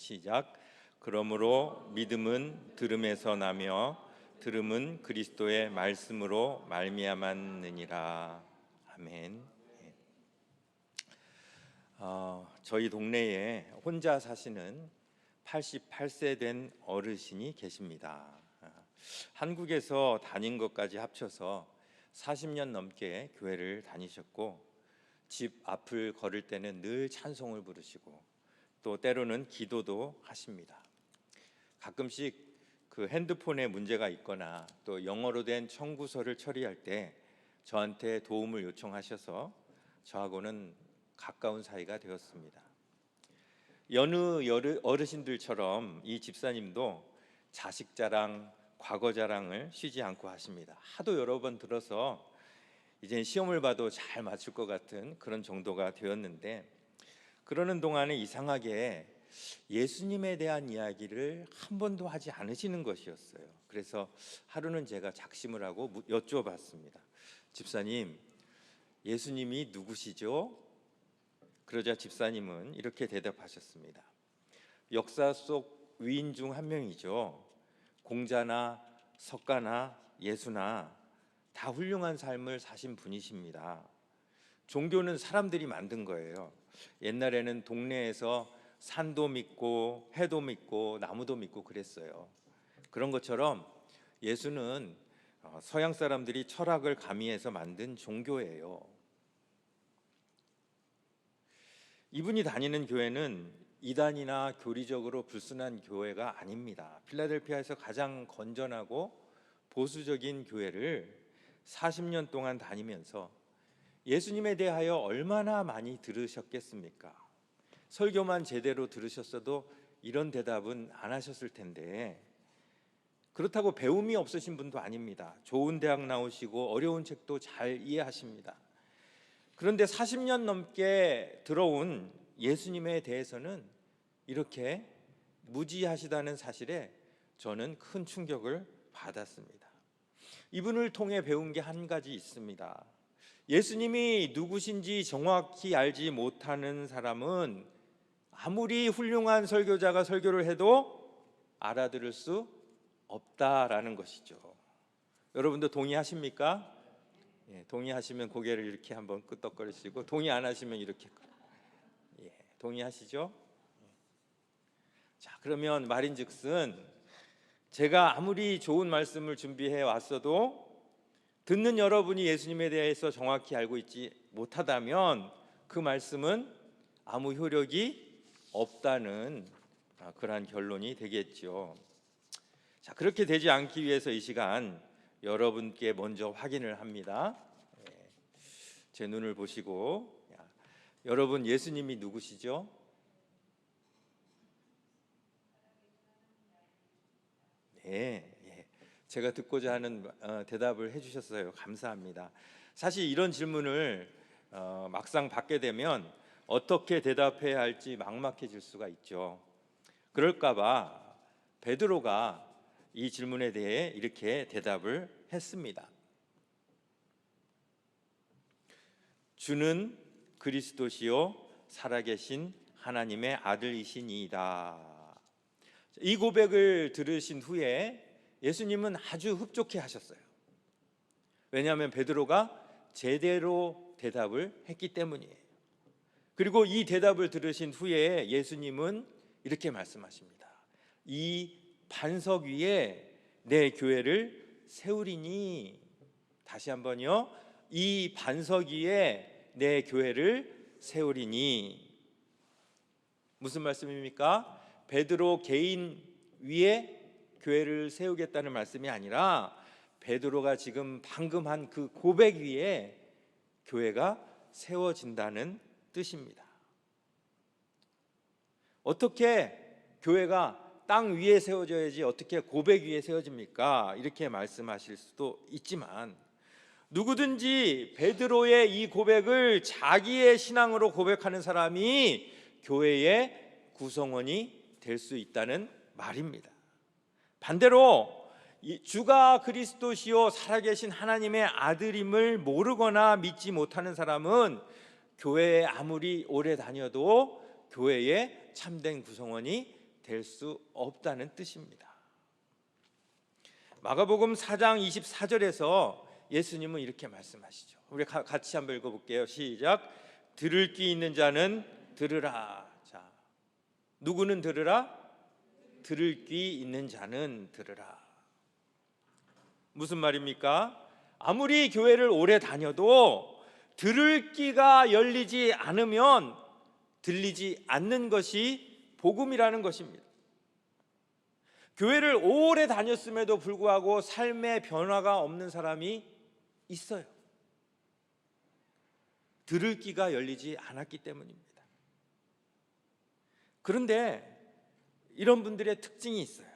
시작. 그러므로 믿음은 들음에서 나며 들음은 그리스도의 말씀으로 말미암았느니라. 아멘. 저희 동네에 혼자 사시는 88세 된 어르신이 계십니다. 한국에서 다닌 것까지 합쳐서 40년 넘게 교회를 다니셨고, 집 앞을 걸을 때는 늘 찬송을 부르시고 또 때로는 기도도 하십니다. 가끔씩 그 핸드폰에 문제가 있거나 또 영어로 된 청구서를 처리할 때 저한테 도움을 요청하셔서 저하고는 가까운 사이가 되었습니다. 여느 어르신들처럼 이 집사님도 자식 자랑, 과거 자랑을 쉬지 않고 하십니다. 하도 여러 번 들어서 이제 시험을 봐도 잘 맞출 것 같은 그런 정도가 되었는데, 그러는 동안에 이상하게 예수님에 대한 이야기를 한 번도 하지 않으시는 것이었어요. 그래서 하루는 제가 작심을 하고 여쭤봤습니다. 집사님, 예수님이 누구시죠? 그러자 집사님은 이렇게 대답하셨습니다. 역사 속 위인 중 한 명이죠. 공자나 석가나 예수나 다 훌륭한 삶을 사신 분이십니다. 종교는 사람들이 만든 거예요. 옛날에는 동네에서 산도 믿고 해도 믿고 나무도 믿고 그랬어요. 그런 것처럼 예수는 서양 사람들이 철학을 가미해서 만든 종교예요. 이분이 다니는 교회는 이단이나 교리적으로 불순한 교회가 아닙니다. 필라델피아에서 가장 건전하고 보수적인 교회를 40년 동안 다니면서 예수님에 대하여 얼마나 많이 들으셨겠습니까? 설교만 제대로 들으셨어도 이런 대답은 안 하셨을 텐데, 그렇다고 배움이 없으신 분도 아닙니다. 좋은 대학 나오시고 어려운 책도 잘 이해하십니다. 그런데 40년 넘게 들어온 예수님에 대해서는 이렇게 무지하시다는 사실에 저는 큰 충격을 받았습니다. 이분을 통해 배운 게 한 가지 있습니다. 예수님이 누구신지 정확히 알지 못하는 사람은 아무리 훌륭한 설교자가 설교를 해도 알아들을 수 없다라는 것이죠. 여러분도 동의하십니까? 예, 동의하시면 고개를 이렇게 한번 끄덕거리시고, 동의 안 하시면 이렇게. 예, 동의하시죠? 자, 그러면 말인즉슨 제가 아무리 좋은 말씀을 준비해 왔어도 듣는 여러분이 예수님에 대해서 정확히 알고 있지 못하다면 그 말씀은 아무 효력이 없다는 그러한 결론이 되겠죠. 자, 그렇게 되지 않기 위해서 이 시간 여러분께 먼저 확인을 합니다. 제 눈을 보시고, 여러분 예수님이 누구시죠? 네, 제가 듣고자 하는 대답을 해주셨어요. 감사합니다. 사실 이런 질문을 막상 받게 되면 어떻게 대답해야 할지 막막해질 수가 있죠. 그럴까봐 베드로가 이 질문에 대해 이렇게 대답을 했습니다. 주는 그리스도시요 살아계신 하나님의 아들이시니이다. 이 고백을 들으신 후에 예수님은 아주 흡족해 하셨어요. 왜냐하면 베드로가 제대로 대답을 했기 때문이에요. 그리고 이 대답을 들으신 후에 예수님은 이렇게 말씀하십니다. 이 반석 위에 내 교회를 세우리니. 다시 한번요. 이 반석 위에 내 교회를 세우리니. 무슨 말씀입니까? 베드로 개인 위에 교회를 세우겠다는 말씀이 아니라 베드로가 지금 방금 한 그 고백 위에 교회가 세워진다는 뜻입니다. 어떻게 교회가 땅 위에 세워져야지 어떻게 고백 위에 세워집니까? 이렇게 말씀하실 수도 있지만, 누구든지 베드로의 이 고백을 자기의 신앙으로 고백하는 사람이 교회의 구성원이 될 수 있다는 말입니다. 반대로 주가 그리스도시요 살아계신 하나님의 아들임을 모르거나 믿지 못하는 사람은 교회에 아무리 오래 다녀도 교회의 참된 구성원이 될 수 없다는 뜻입니다. 마가복음 4장 24절에서 예수님은 이렇게 말씀하시죠. 우리 같이 한번 읽어볼게요. 시작. 들을 귀 있는 자는 들으라. 자, 누구는 들으라? 들을 귀 있는 자는 들으라. 무슨 말입니까? 아무리 교회를 오래 다녀도 들을 귀가 열리지 않으면 들리지 않는 것이 복음이라는 것입니다. 교회를 오래 다녔음에도 불구하고 삶의 변화가 없는 사람이 있어요. 들을 귀가 열리지 않았기 때문입니다. 그런데 이런 분들의 특징이 있어요.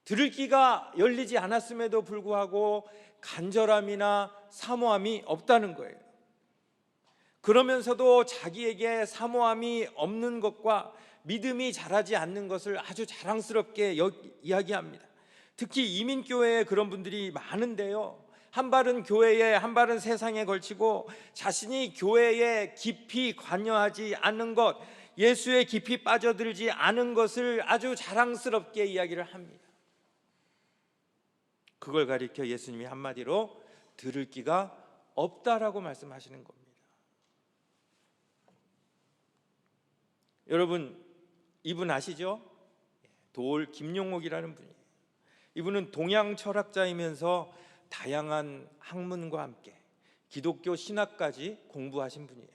들을 귀가 열리지 않았음에도 불구하고 간절함이나 사모함이 없다는 거예요. 그러면서도 자기에게 사모함이 없는 것과 믿음이 자라지 않는 것을 아주 자랑스럽게 이야기합니다. 특히 이민교회에 그런 분들이 많은데요, 한 발은 교회에 한 발은 세상에 걸치고 자신이 교회에 깊이 관여하지 않는 것, 예수에 깊이 빠져들지 않은 것을 아주 자랑스럽게 이야기를 합니다. 그걸 가리켜 예수님이 한마디로 들을 귀가 없다라고 말씀하시는 겁니다. 여러분, 이분 아시죠? 도올 김용옥이라는 분이에요. 이분은 동양 철학자이면서 다양한 학문과 함께 기독교 신학까지 공부하신 분이에요.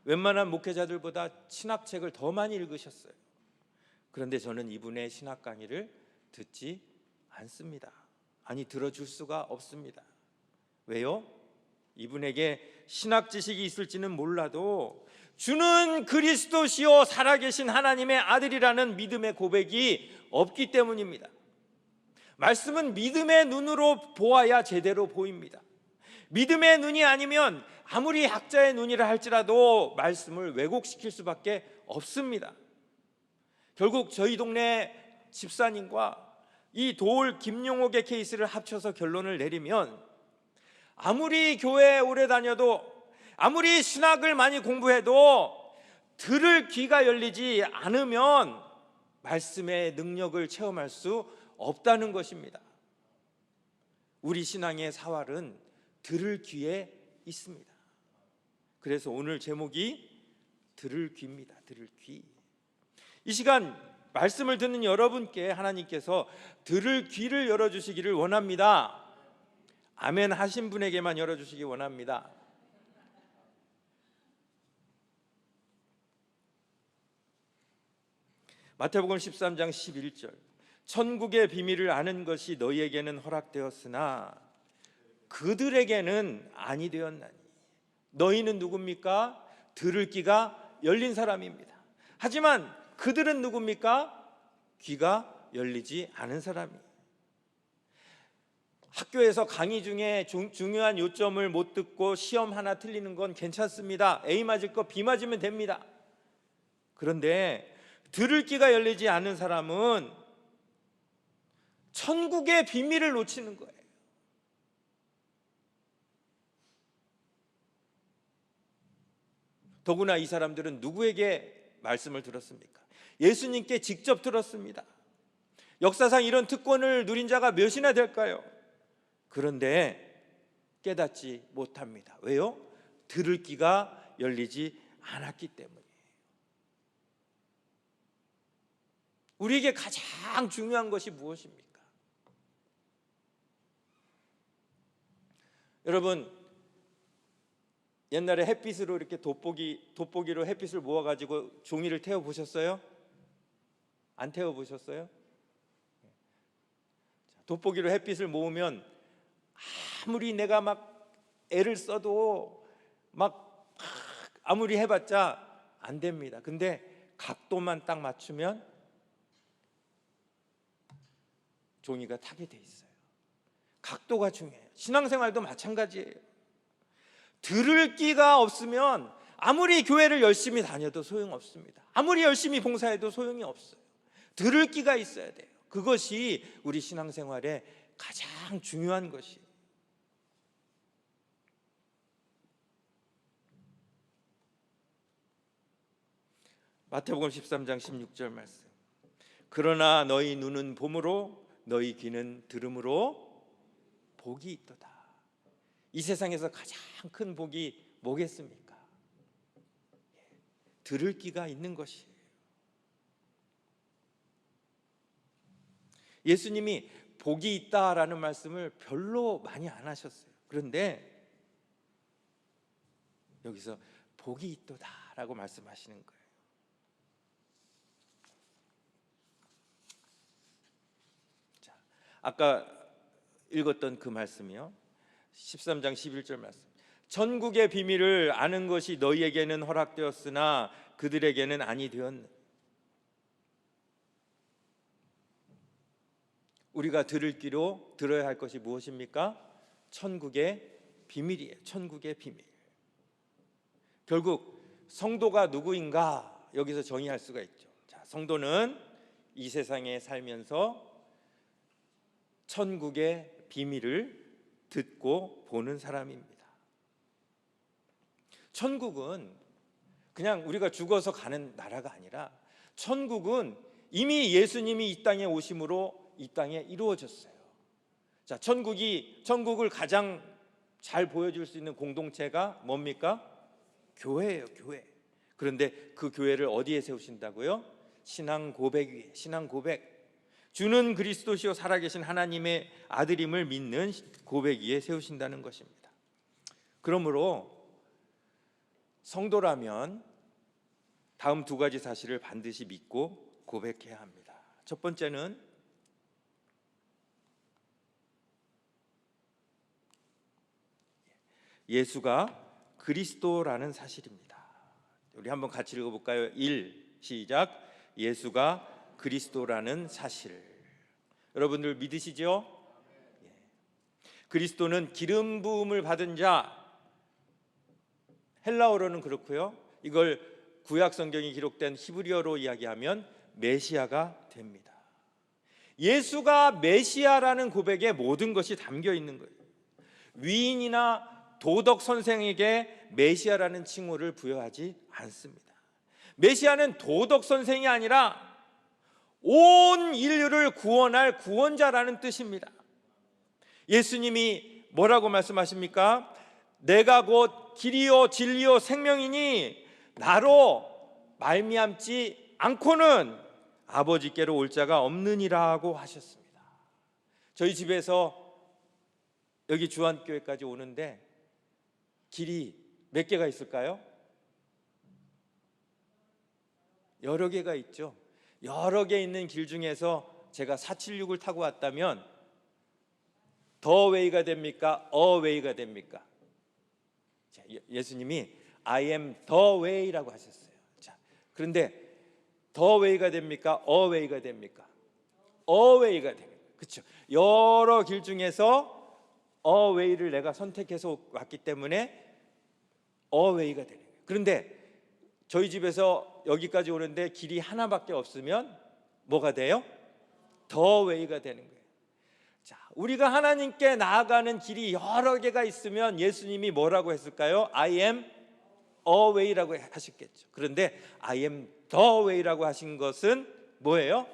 웬만한 목회자들보다 신학책을 더 많이 읽으셨어요. 그런데 저는 이분의 신학 강의를 듣지 않습니다. 아니, 들어줄 수가 없습니다. 왜요? 이분에게 신학 지식이 있을지는 몰라도 주는 그리스도시요 살아계신 하나님의 아들이라는 믿음의 고백이 없기 때문입니다. 말씀은 믿음의 눈으로 보아야 제대로 보입니다. 믿음의 눈이 아니면 아무리 학자의 눈이라 할지라도 말씀을 왜곡시킬 수밖에 없습니다. 결국 저희 동네 집사님과 이 도올 김용옥의 케이스를 합쳐서 결론을 내리면, 아무리 교회에 오래 다녀도 아무리 신학을 많이 공부해도 들을 귀가 열리지 않으면 말씀의 능력을 체험할 수 없다는 것입니다. 우리 신앙의 사활은 들을 귀에 있습니다. 그래서 오늘 제목이 들을 귀입니다. 들을 귀. 이 시간 말씀을 듣는 여러분께 하나님께서 들을 귀를 열어주시기를 원합니다. 아멘 하신 분에게만 열어주시기 원합니다. 마태복음 13장 11절, 천국의 비밀을 아는 것이 너희에게는 허락되었으나 그들에게는 아니 되었나니. 너희는 누굽니까? 들을 귀가 열린 사람입니다. 하지만 그들은 누굽니까? 귀가 열리지 않은 사람이에요. 학교에서 강의 중에 중요한 요점을 못 듣고 시험 하나 틀리는 건 괜찮습니다. A 맞을 거 B 맞으면 됩니다. 그런데 들을 귀가 열리지 않는 사람은 천국의 비밀을 놓치는 거예요. 더구나 이 사람들은 누구에게 말씀을 들었습니까? 예수님께 직접 들었습니다. 역사상 이런 특권을 누린 자가 몇이나 될까요? 그런데 깨닫지 못합니다. 왜요? 들을 귀가 열리지 않았기 때문이에요. 우리에게 가장 중요한 것이 무엇입니까? 여러분, 옛날에 햇빛으로 이렇게 돋보기로 햇빛을 모아가지고 종이를 태워 보셨어요? 안 태워 보셨어요? 돋보기로 햇빛을 모으면 아무리 내가 막 애를 써도 막 아무리 해봤자 안 됩니다. 근데 각도만 딱 맞추면 종이가 타게 돼 있어요. 각도가 중요해요. 신앙생활도 마찬가지예요. 들을 귀가 없으면 아무리 교회를 열심히 다녀도 소용없습니다. 아무리 열심히 봉사해도 소용이 없어요. 들을 귀가 있어야 돼요. 그것이 우리 신앙생활의 가장 중요한 것이에요. 마태복음 13장 16절 말씀. 그러나 너희 눈은 봄으로 너희 귀는 들음으로 복이 있도다. 이 세상에서 가장 큰 복이 뭐겠습니까? 들을 귀가 있는 것이에요. 예수님이 복이 있다라는 말씀을 별로 많이 안 하셨어요. 그런데 여기서 복이 있도다라고 말씀하시는 거예요. 자, 아까 읽었던 그 말씀이요, 13장 11절 말씀. 천국의 비밀을 아는 것이 너희에게는 허락되었으나 그들에게는 아니 되었네. 우리가 들을 귀로 들어야 할 것이 무엇입니까? 천국의 비밀이에요. 천국의 비밀. 결국 성도가 누구인가 여기서 정의할 수가 있죠. 자, 성도는 이 세상에 살면서 천국의 비밀을 듣고 보는 사람입니다. 천국은 그냥 우리가 죽어서 가는 나라가 아니라 천국은 이미 예수님이 이 땅에 오심으로 이 땅에 이루어졌어요. 자, 천국을 가장 잘 보여줄 수 있는 공동체가 뭡니까? 교회예요, 교회. 그런데 그 교회를 어디에 세우신다고요? 신앙 고백 위에. 신앙 고백. 주는 그리스도시요 살아계신 하나님의 아들임을 믿는 고백 위에 세우신다는 것입니다. 그러므로 성도라면 다음 두 가지 사실을 반드시 믿고 고백해야 합니다. 첫 번째는 예수가 그리스도라는 사실입니다. 우리 한번 같이 읽어볼까요? 1, 시작. 예수가 그리스도라는 사실. 여러분들 믿으시죠? 그리스도는 기름 부음을 받은 자, 헬라어로는 그렇고요, 이걸 구약 성경이 기록된 히브리어로 이야기하면 메시아가 됩니다. 예수가 메시아라는 고백에 모든 것이 담겨 있는 거예요. 위인이나 도덕 선생에게 메시아라는 칭호를 부여하지 않습니다. 메시아는 도덕 선생이 아니라 온 인류를 구원할 구원자라는 뜻입니다. 예수님이 뭐라고 말씀하십니까? 내가 곧 길이요 진리요 생명이니 나로 말미암지 않고는 아버지께로 올 자가 없느니라고 하셨습니다. 저희 집에서 여기 주안교회까지 오는데 길이 몇 개가 있을까요? 여러 개가 있죠. 여러 개 있는 길 중에서 제가 476을 타고 왔다면 더 웨이가 됩니까? 어 웨이가 됩니까? 자, 예수님이 I am the way라고 하셨어요. 자, 그런데 더 웨이가 됩니까? 어 웨이가 됩니까? 어 웨이가 됩니다. 그렇죠. 여러 길 중에서 어 웨이를 내가 선택해서 왔기 때문에 어 웨이가 되는 거예요. 그런데 저희 집에서 여기까지 오는데 길이 하나밖에 없으면 뭐가 돼요? 더 웨이가 되는 거예요. 자, 우리가 하나님께 나아가는 길이 여러 개가 있으면 예수님이 뭐라고 했을까요? I am a way라고 하셨겠죠. 그런데 I am the way라고 하신 것은 뭐예요?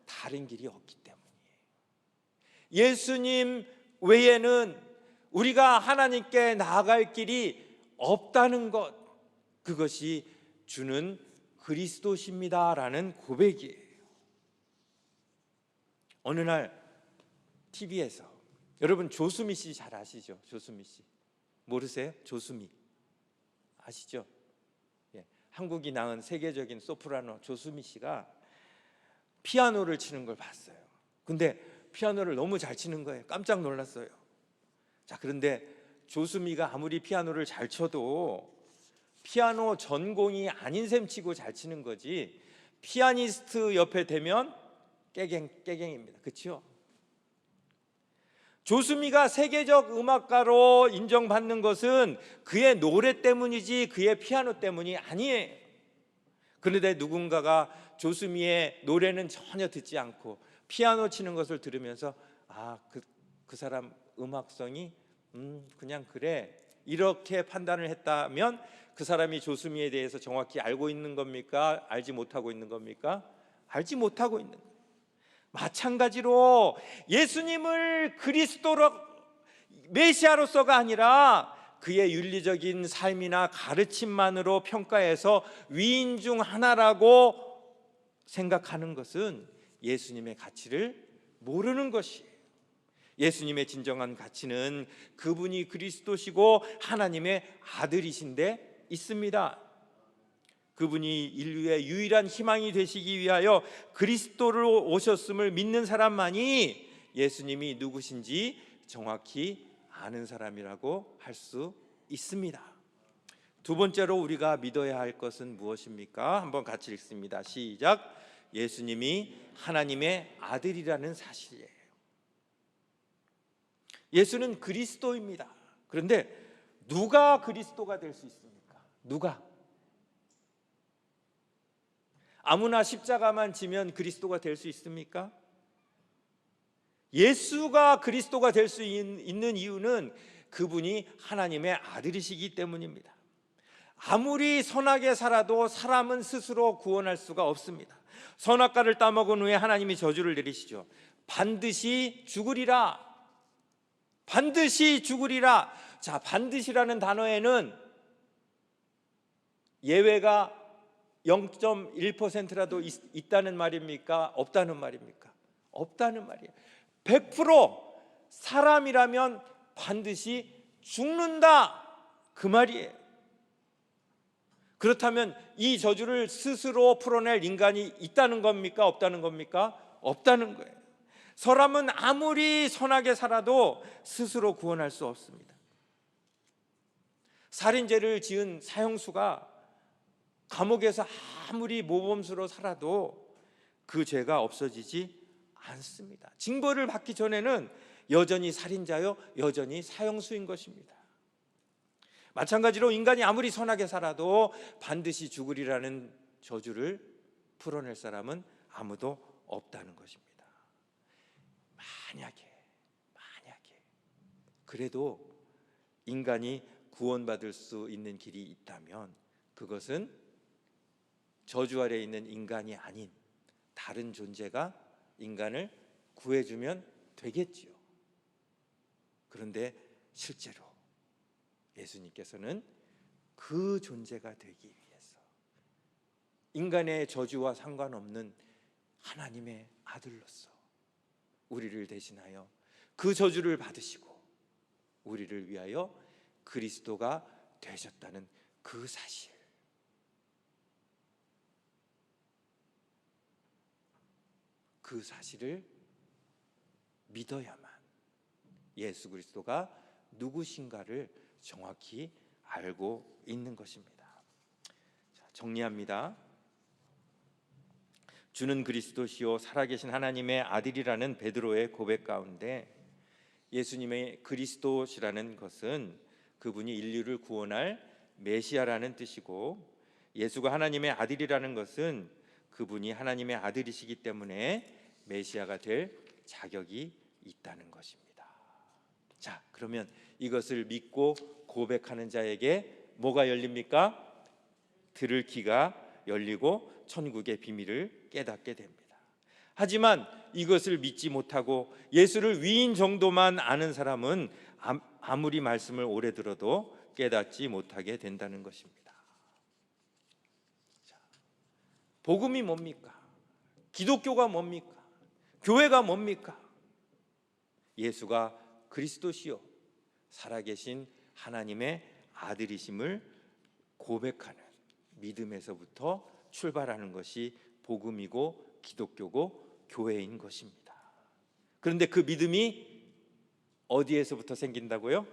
다른 길이 없기 때문이에요. 예수님 외에는 우리가 하나님께 나아갈 길이 없다는 것, 그것이 주는 그리스도십니다라는 고백이에요. 어느 날 TV에서, 여러분 조수미 씨 잘 아시죠? 조수미 씨 모르세요? 조수미 아시죠? 예, 한국이 낳은 세계적인 소프라노 조수미 씨가 피아노를 치는 걸 봤어요. 근데 피아노를 너무 잘 치는 거예요. 깜짝 놀랐어요. 자, 그런데 조수미가 아무리 피아노를 잘 쳐도 피아노 전공이 아닌 셈 치고 잘 치는 거지, 피아니스트 옆에 대면 깨갱입니다. 그렇죠? 조수미가 세계적 음악가로 인정받는 것은 그의 노래 때문이지 그의 피아노 때문이 아니에요. 그런데 누군가가 조수미의 노래는 전혀 듣지 않고 피아노 치는 것을 들으면서 그 사람 음악성이 그냥 그래, 이렇게 판단을 했다면 그 사람이 조수미에 대해서 정확히 알고 있는 겁니까? 알지 못하고 있는 겁니까? 알지 못하고 있는 거예요. 마찬가지로 예수님을 그리스도로 메시아로서가 아니라 그의 윤리적인 삶이나 가르침만으로 평가해서 위인 중 하나라고 생각하는 것은 예수님의 가치를 모르는 것이에요. 예수님의 진정한 가치는 그분이 그리스도시고 하나님의 아들이신데 있습니다. 그분이 인류의 유일한 희망이 되시기 위하여 그리스도로 오셨음을 믿는 사람만이 예수님이 누구신지 정확히 아는 사람이라고 할 수 있습니다. 두 번째로 우리가 믿어야 할 것은 무엇입니까? 한번 같이 읽습니다. 시작. 예수님이 하나님의 아들이라는 사실이에요. 예수는 그리스도입니다. 그런데 누가 그리스도가 될 수 있습니까? 누가? 아무나 십자가만 지면 그리스도가 될 수 있습니까? 예수가 그리스도가 될 수 있는 이유는 그분이 하나님의 아들이시기 때문입니다. 아무리 선하게 살아도 사람은 스스로 구원할 수가 없습니다. 선악과를 따먹은 후에 하나님이 저주를 내리시죠. 반드시 죽으리라. 반드시 죽으리라. 자, 반드시라는 단어에는 예외가 0.1%라도 있다는 말입니까? 없다는 말입니까? 없다는 말이에요. 100% 사람이라면 반드시 죽는다, 그 말이에요. 그렇다면 이 저주를 스스로 풀어낼 인간이 있다는 겁니까? 없다는 겁니까? 없다는 거예요. 사람은 아무리 선하게 살아도 스스로 구원할 수 없습니다. 살인죄를 지은 사형수가 감옥에서 아무리 모범수로 살아도 그 죄가 없어지지 않습니다. 징벌을 받기 전에는 여전히 살인자요, 여전히 사형수인 것입니다. 마찬가지로 인간이 아무리 선하게 살아도 반드시 죽으리라는 저주를 풀어낼 사람은 아무도 없다는 것입니다. 만약에 그래도 인간이 구원받을 수 있는 길이 있다면 그것은 저주 아래에 있는 인간이 아닌 다른 존재가 인간을 구해주면 되겠지요. 그런데 실제로 예수님께서는 그 존재가 되기 위해서 인간의 저주와 상관없는 하나님의 아들로서 우리를 대신하여 그 저주를 받으시고 우리를 위하여 그리스도가 되셨다는 그 사실, 그 사실을 믿어야만 예수 그리스도가 누구신가를 정확히 알고 있는 것입니다. 자, 정리합니다. 주는 그리스도시요 살아계신 하나님의 아들이라는 베드로의 고백 가운데 예수님의 그리스도시라는 것은 그분이 인류를 구원할 메시아라는 뜻이고, 예수가 하나님의 아들이라는 것은 그분이 하나님의 아들이시기 때문에 메시아가 될 자격이 있다는 것입니다. 자, 그러면 이것을 믿고 고백하는 자에게 뭐가 열립니까? 들을 귀가 열리고 천국의 비밀을 깨닫게 됩니다. 하지만 이것을 믿지 못하고 예수를 위인 정도만 아는 사람은 아무리 말씀을 오래 들어도 깨닫지 못하게 된다는 것입니다. 자, 복음이 뭡니까? 기독교가 뭡니까? 교회가 뭡니까? 예수가 그리스도시요 살아계신 하나님의 아들이심을 고백하는 믿음에서부터 출발하는 것이 복음이고 기독교고 교회인 것입니다. 그런데 그 믿음이 어디에서부터 생긴다고요?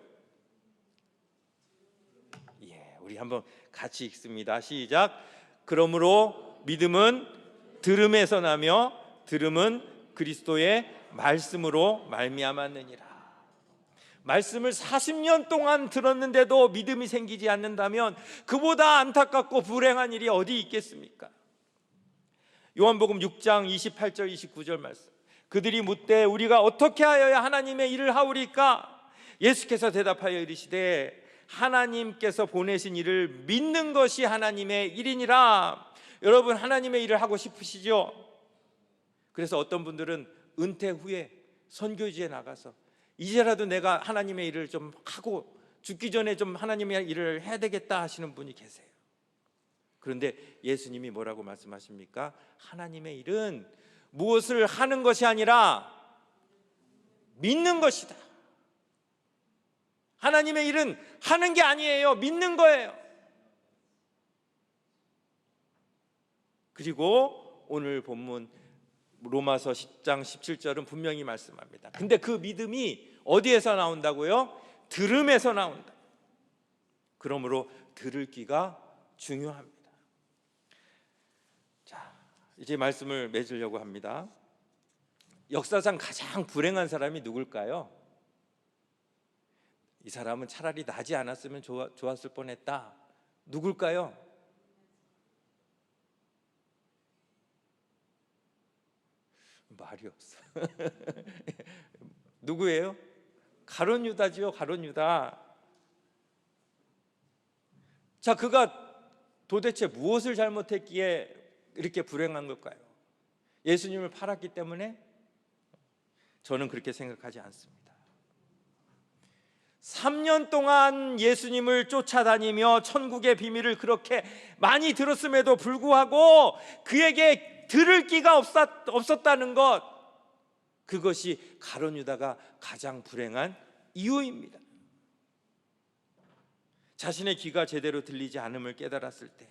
우리 한번 같이 읽습니다. 시작. 그러므로 믿음은 들음에서 나며 들음은 그리스도의 말씀으로 말미암았느니라. 말씀을 40년 동안 들었는데도 믿음이 생기지 않는다면 그보다 안타깝고 불행한 일이 어디 있겠습니까? 요한복음 6장 28절 29절 말씀. 그들이 묻되 우리가 어떻게 하여야 하나님의 일을 하오리까? 예수께서 대답하여 이르시되 하나님께서 보내신 일을 믿는 것이 하나님의 일이니라. 여러분, 하나님의 일을 하고 싶으시죠? 그래서 어떤 분들은 은퇴 후에 선교지에 나가서 이제라도 내가 하나님의 일을 좀 하고 죽기 전에 좀 하나님의 일을 해야 되겠다 하시는 분이 계세요. 그런데 예수님이 뭐라고 말씀하십니까? 하나님의 일은 무엇을 하는 것이 아니라 믿는 것이다. 하나님의 일은 하는 게 아니에요. 믿는 거예요. 그리고 오늘 본문 로마서 10장 17절은 분명히 말씀합니다. 근데 그 믿음이 어디에서 나온다고요? 들음에서 나온다. 그러므로 들을 귀가 중요합니다. 자, 이제 말씀을 맺으려고 합니다. 역사상 가장 불행한 사람이 누굴까요? 이 사람은 차라리 나지 않았으면 좋았을 뻔했다. 누굴까요? 말이 없어. 누구예요? 가룟 유다지요. 가룟 유다. 자, 그가 도대체 무엇을 잘못했기에 이렇게 불행한 걸까요? 예수님을 팔았기 때문에? 저는 그렇게 생각하지 않습니다. 3년 동안 예수님을 쫓아다니며 천국의 비밀을 그렇게 많이 들었음에도 불구하고 그에게 들을 귀가 없었다는 것, 그것이 가룟 유다가 가장 불행한 이유입니다. 자신의 귀가 제대로 들리지 않음을 깨달았을 때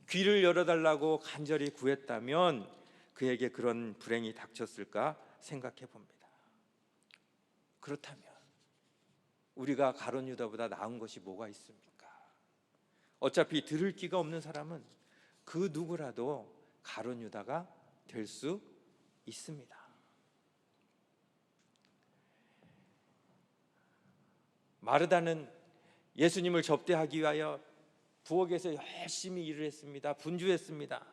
귀를 열어달라고 간절히 구했다면 그에게 그런 불행이 닥쳤을까 생각해 봅니다. 그렇다면 우리가 가룟 유다보다 나은 것이 뭐가 있습니까? 어차피 들을 귀가 없는 사람은 그 누구라도 가룟 유다가 될 수 있습니다. 마르다는 예수님을 접대하기 위하여 부엌에서 열심히 일을 했습니다. 분주했습니다.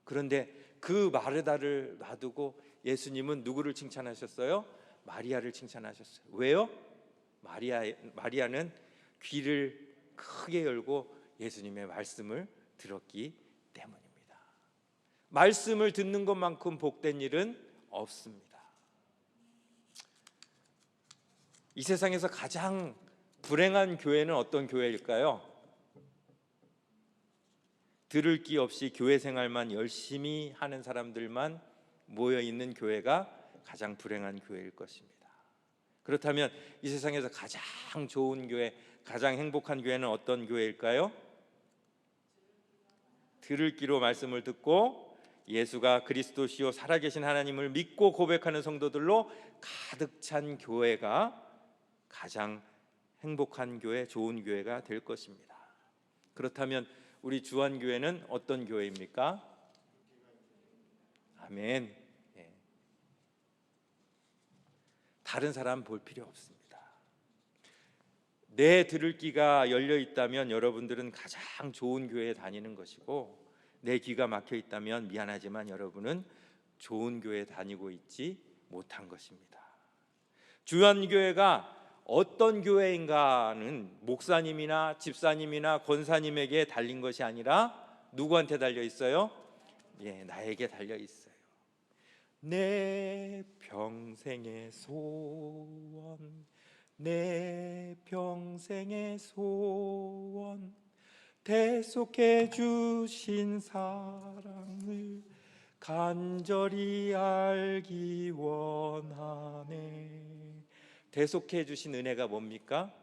그런데 그 마르다를 놔두고 예수님은 누구를 칭찬하셨어요? 마리아를 칭찬하셨어요. 왜요? 마리아는 귀를 크게 열고 예수님의 말씀을 들었기 때문입니다. 말씀을 듣는 것만큼 복된 일은 없습니다. 이 세상에서 가장 불행한 교회는 어떤 교회일까요? 들을 귀 없이 교회 생활만 열심히 하는 사람들만 모여 있는 교회가 가장 불행한 교회일 것입니다. 그렇다면 이 세상에서 가장 좋은 교회, 가장 행복한 교회는 어떤 교회일까요? 들을 귀로 말씀을 듣고 예수가 그리스도시요 살아계신 하나님을 믿고 고백하는 성도들로 가득 찬 교회가 가장 행복한 교회, 좋은 교회가 될 것입니다. 그렇다면 우리 주안교회는 어떤 교회입니까? 아멘. 예. 다른 사람 볼 필요 없습니다. 내 들을 귀가 열려 있다면 여러분들은 가장 좋은 교회에 다니는 것이고, 내 귀가 막혀 있다면 미안하지만 여러분은 좋은 교회에 다니고 있지 못한 것입니다. 주안교회가 어떤 교회인가는 목사님이나 집사님이나 권사님에게 달린 것이 아니라 누구한테 달려 있어요? 예, 나에게 달려 있어요. 내 평생의 소원, 내 평생의 소원, 대속해 주신 사랑을 간절히 알기 원하네. 대속해 주신 은혜가 뭡니까?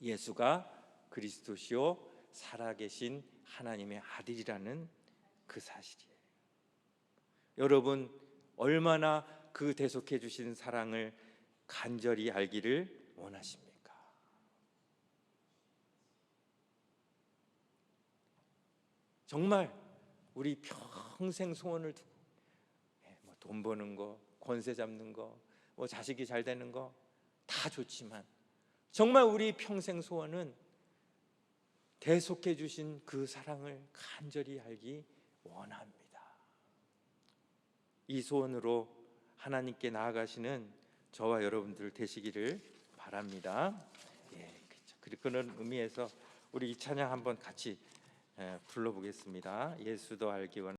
예수가 그리스도시요 살아계신 하나님의 아들이라는 그 사실이에요. 여러분, 얼마나 그 대속해 주신 사랑을 간절히 알기를 원하십니까? 정말 우리 평생 소원을 두고 돈 버는 거, 권세 잡는 거, 자식이 잘 되는 거 다 좋지만 정말 우리 평생 소원은 대속해 주신 그 사랑을 간절히 알기 원합니다. 이 소원으로 하나님께 나아가시는 저와 여러분들 되시기를 바랍니다. 예, 그렇죠. 그리고 그런 의미에서 우리 이 찬양 한번 같이 불러보겠습니다. 예수도 알기 원해.